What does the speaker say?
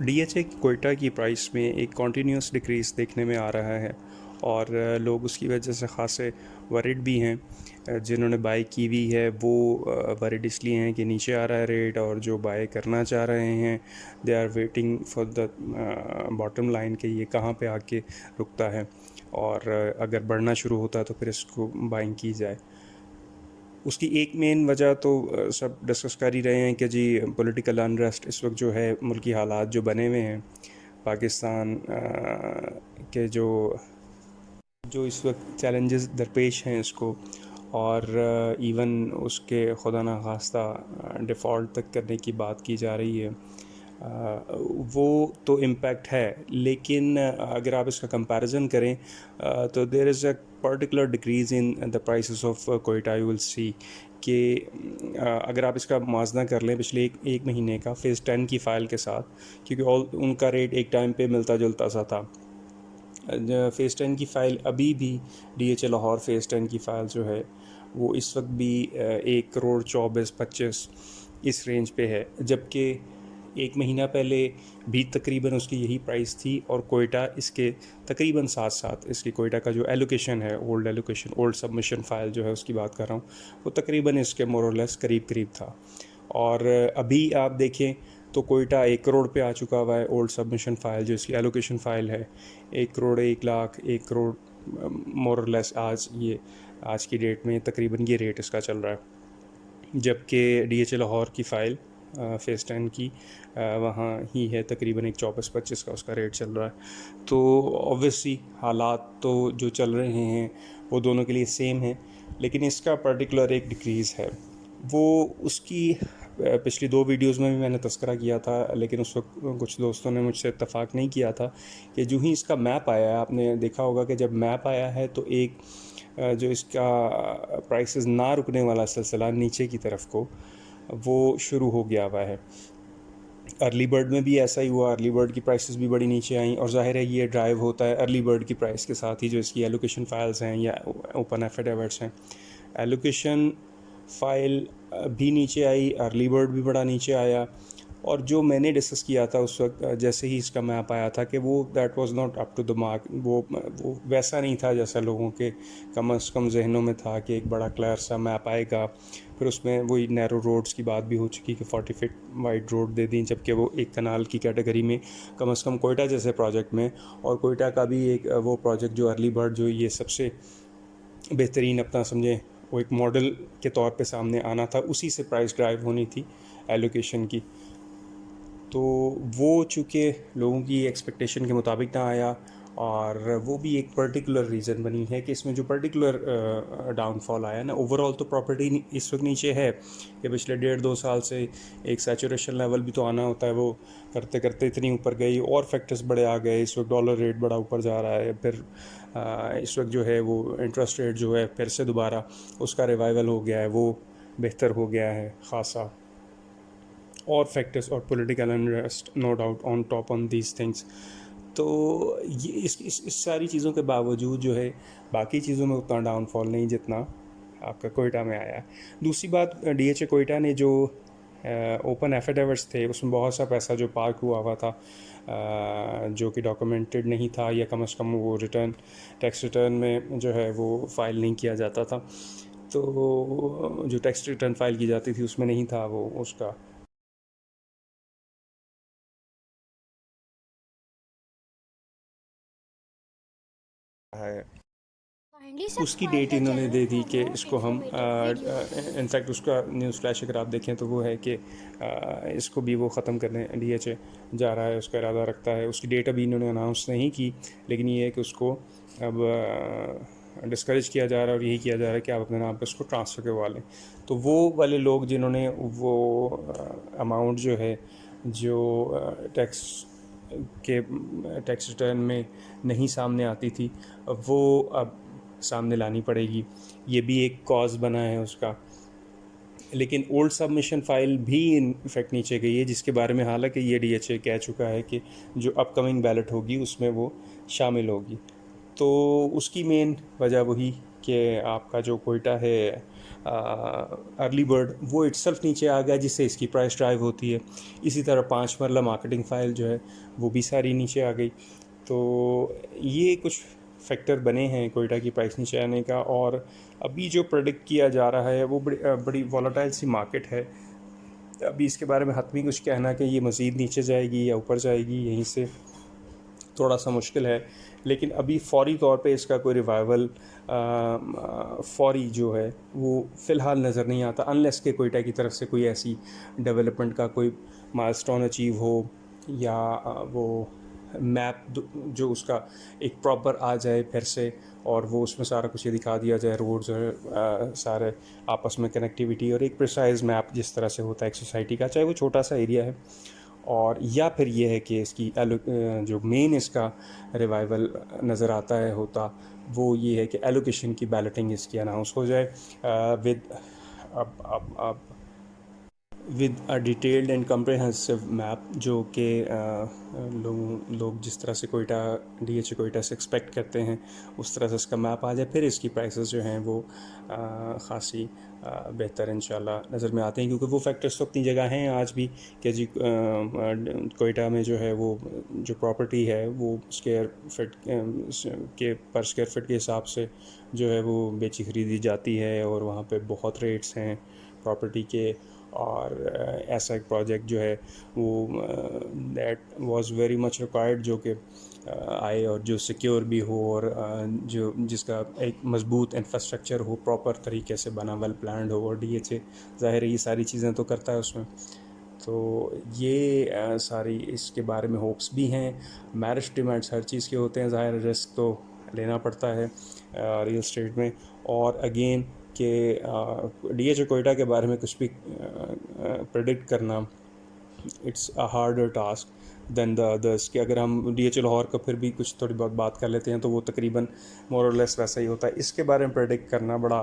DHA Quetta की price में एक कॉन्टीन्यूस डिक्रीज़ देखने में आ रहा है और लोग उसकी वजह से ख़ासे वरिड भी हैं। जिन्होंने बाय की हुई है वो वरिड इसलिए हैं कि नीचे आ रहा है रेट, और जो बाय करना चाह रहे हैं they are waiting for the bottom line कि ये कहाँ पे आके रुकता है, और अगर बढ़ना शुरू होता है तो फिर इसको बाइंग की जाए। उसकी एक मेन वजह तो सब डिस्कस कर ही रहे हैं कि जी पॉलिटिकल अनरेस्ट इस वक्त जो है, मुल्की हालात जो बने हुए हैं पाकिस्तान के, जो जो इस वक्त चैलेंजेस दरपेश हैं इसको, और इवन उसके खुदा न खास्ता डिफ़ॉल्ट तक करने की बात की जा रही है। वो तो इम्पैक्ट है, लेकिन अगर आप इसका कंपैरिजन करें तो there is a particular decrease in the prices of कोयटा। यू विल सी कि अगर आप इसका मुआवजा कर लें पिछले एक महीने का फ़ेज़ 10 की फ़ाइल के साथ, क्योंकि ऑल उनका रेट एक टाइम पे मिलता जुलता सा था। फ़ेज़ 10 की फ़ाइल अभी भी डीएचए लाहौर फ़ेज़ 10 की फ़ाइल जो है वो इस वक्त भी 1,24,25 इस रेंज पे है, जबकि एक महीना पहले भी तकरीबन उसकी यही प्राइस थी। और कोयटा इसके तकरीबन साथ साथ इसकी कोयटा का जो एलोकेशन है, ओल्ड सबमिशन फ़ाइल जो है उसकी बात कर रहा हूँ, वो तकरीबन इसके मोर और लेस करीब करीब था। और अभी आप देखें तो कोयटा 1 करोड़ पे आ चुका हुआ है। ओल्ड सबमिशन फ़ाइल जो इसकी एलोकेशन फ़ाइल है 1 करोड़ 1 लाख 1 करोड़ मोर और लेस आज की डेट में तकरीबन ये रेट इसका चल रहा है। जबकि डीएचए लाहौर की फ़ाइल फ़ेज़ 10 की वहाँ ही है तकरीबन 1,24,25 का उसका रेट चल रहा है। तो ऑब्वियसली हालात तो जो चल रहे हैं वो दोनों के लिए सेम हैं, लेकिन इसका पर्टिकुलर एक डिक्रीज़ है। वो उसकी पिछली 2 वीडियोज़ में भी मैंने तज़किरा किया था, लेकिन उस वक्त कुछ दोस्तों ने मुझसे इत्तफ़ाक़ नहीं किया था कि जो ही इसका मैप आया है, आपने देखा होगा कि जब मैप आया है तो एक जो इसका प्राइसेस ना रुकने वाला सिलसिला नीचे की तरफ को वो शुरू हो गया हुआ है। अर्ली बर्ड में भी ऐसा ही हुआ, अर्ली बर्ड की प्राइसेस भी बड़ी नीचे आई, और ज़ाहिर है ये ड्राइव होता है अर्ली बर्ड की प्राइस के साथ ही जो इसकी एलोकेशन फ़ाइल्स हैं या ओपन एफिडेविट्स हैं। एलोकेशन फ़ाइल भी नीचे आई, अर्ली बर्ड भी बड़ा नीचे आया, और जो मैंने डिस्कस किया था उस वक्त जैसे ही इसका मैप आया था कि वो that was not up to the mark, वो वैसा नहीं था जैसा लोगों के कम से कम जहनों में था कि एक बड़ा क्लियर सा मैप आएगा। फिर उसमें वही नैरो रोड्स की बात भी हो चुकी कि 40 फीट वाइड रोड दे दी, जबकि वो एक कनाल की कैटेगरी में कम से कम कोयटा जैसे प्रोजेक्ट में, और कोयटा का भी एक वो प्रोजेक्ट जो अर्ली बर्ड जो ये सबसे बेहतरीन अपना समझें वो एक मॉडल के तौर पे सामने आना था, उसी से प्राइस ड्राइव होनी थी एलोकेशन की। तो वो चूँकि लोगों की एक्सपेक्टेशन के मुताबिक ना आया, और वो भी एक पर्टिकुलर रीज़न बनी है कि इसमें जो पर्टिकुलर डाउनफॉल आया ना, ओवरऑल तो प्रॉपर्टी इस वक्त नीचे है कि पिछले 1.5-2 साल से एक सैचुरेशन लेवल भी तो आना होता है, वो करते करते इतनी ऊपर गई और फैक्टर्स बड़े आ गए। इस वक्त डॉलर रेट बड़ा ऊपर जा रहा है, फिर इस वक्त जो है वो इंटरेस्ट रेट जो है फिर से दोबारा उसका रिवाइवल हो गया है, वो बेहतर हो गया है ख़ासा, और फैक्टर्स और political unrest no doubt on top on these things. तो ये इस सारी चीज़ों के बावजूद जो है बाकी चीज़ों में उतना डाउनफॉल नहीं जितना आपका कोयटा में आया है। दूसरी बात, डीएचए कोयटा ने जो ओपन एफिडेविट्स थे उसमें बहुत सा पैसा जो पार्क हुआ था जो कि डॉक्यूमेंटेड नहीं था, या कम से कम वो टैक्स रिटर्न में जो है वो फ़ाइल नहीं किया जाता था। तो जो टैक्स रिटर्न फ़ाइल की जाती थी उसमें नहीं था वो उसका है, काइंडली उसकी सब्सक्राइब डेट द इन्होंने चैनल दे दी फॉर कि मोर इसको हम इंफॉर्मेटिव वीडियोस। इनफैक्ट उसका न्यूज़ फ्लैश अगर आप देखें तो वो है कि इसको भी वो ख़त्म करने डीएचए जा रहा है, उसका इरादा रखता है। उसकी डेट अभी इन्होंने अनाउंस नहीं की, लेकिन ये है कि उसको अब डिस्करेज किया जा रहा है और यही किया जा रहा है कि आप अपने नाम पर उसको ट्रांसफ़र करवा लें। तो वो वाले लोग जिन्होंने वो अमाउंट जो है जो टैक्स के टैक्स रिटर्न में नहीं सामने आती थी, वो अब सामने लानी पड़ेगी। ये भी एक कॉज बना है उसका। लेकिन ओल्ड सबमिशन फ़ाइल भी इनफैक्ट नीचे गई है, जिसके बारे में हालांकि ये डीएचए कह चुका है कि जो अपकमिंग बैलेट होगी उसमें वो शामिल होगी। तो उसकी मेन वजह वही कि आपका जो कोयटा है अर्ली बर्ड वो इटसेल्फ नीचे आ गया, जिससे इसकी प्राइस ड्राइव होती है। इसी तरह 5 मरला मार्केटिंग फ़ाइल जो है वो भी सारी नीचे आ गई। तो ये कुछ फैक्टर बने हैं कोयटा की प्राइस नीचे आने का। और अभी जो प्रेडिक्ट किया जा रहा है वो बड़ी वॉलेटाइल सी मार्केट है। अभी इसके बारे में हतमी कुछ कहना कि ये मज़ीद नीचे जाएगी या ऊपर जाएगी, यहीं से थोड़ा सा मुश्किल है। लेकिन अभी फ़ौरी तौर पे इसका कोई रिवाइवल फ़ौरी जो है वो फ़िलहाल नज़र नहीं आता, अनलेस के कोयटा की तरफ से कोई ऐसी डेवलपमेंट का कोई माइलस्टोन अचीव हो, या वो मैप जो उसका एक प्रॉपर आ जाए फिर से, और वो उसमें सारा कुछ ये दिखा दिया जाए, रोड जो है सारे आपस में कनेक्टिविटी, और एक प्रिसाइज मैप जिस तरह से होता है एक सोसाइटी का, चाहे वो छोटा सा एरिया है। और या फिर ये है कि इसकी जो मेन इसका रिवाइवल नज़र आता है होता, वो ये है कि एलोकेशन की बैलेटिंग इसकी अनाउंस हो जाए विद अब with a detailed and comprehensive map, जो कि लोग जिस तरह से कोयटा DHA कोयटा से एक्सपेक्ट करते हैं उस तरह से इसका मैप आ जाए, फिर इसकी प्राइसेस जो हैं वो ख़ासी बेहतर इंशाल्लाह नज़र में आते हैं। क्योंकि वो फैक्टर्स तो अपनी जगह हैं आज भी कि जी कोयटा में जो है वो जो प्रॉपर्टी है वो स्क्वायर फिट के पर स्क्वायर फिट के हिसाब से जो है वो बेची ख़रीदी जाती है, और वहाँ पे बहुत रेट्स हैं प्रॉपर्टी के। और ऐसा एक प्रोजेक्ट जो है वो that was very much required, जो कि आए और जो सिक्योर भी हो, और जो जिसका एक मजबूत इंफ्रास्ट्रक्चर हो, प्रॉपर तरीके से बना, वेल प्लान्ड हो। और DHA ज़ाहिर है ये सारी चीज़ें तो करता है उसमें। तो ये सारी इसके बारे में होप्स भी हैं। मैरिज डिमांड्स हर चीज़ के होते हैं, ज़ाहिर रिस्क तो लेना पड़ता है रियल स्टेट में। और अगेन कि DHA कोयटा के बारे में कुछ भी प्रेडिक्ट करना, it's a harder task than the others. कि अगर हम DHA लाहौर का फिर भी कुछ थोड़ी बहुत बात कर लेते हैं तो वो तकरीबन मोर और लेस वैसा ही होता है। इसके बारे में प्रेडिक्ट करना बड़ा